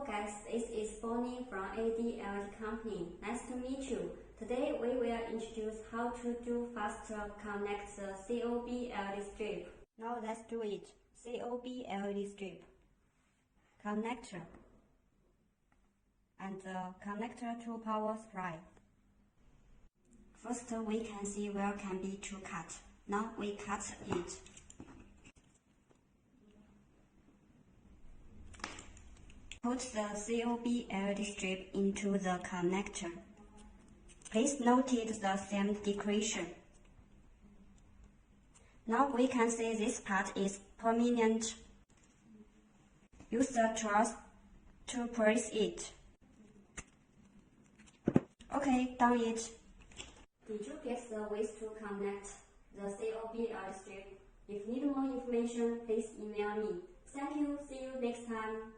Hello guys, this is Bonnie from ADLD company. Nice to meet you. Today we will introduce how to do faster connect the COB LED strip. Now let's do it. COB LED strip, connector, and the connector to power supply. First we can see where can be to cut. Now we cut it. Put the COB LED strip into the connector. Please note the same decoration. Now we can see this part is prominent. Use the truss to press it. Okay, done it. Did you get the ways to connect the COB LED strip? If you need more information, please email me. Thank you. See you next time.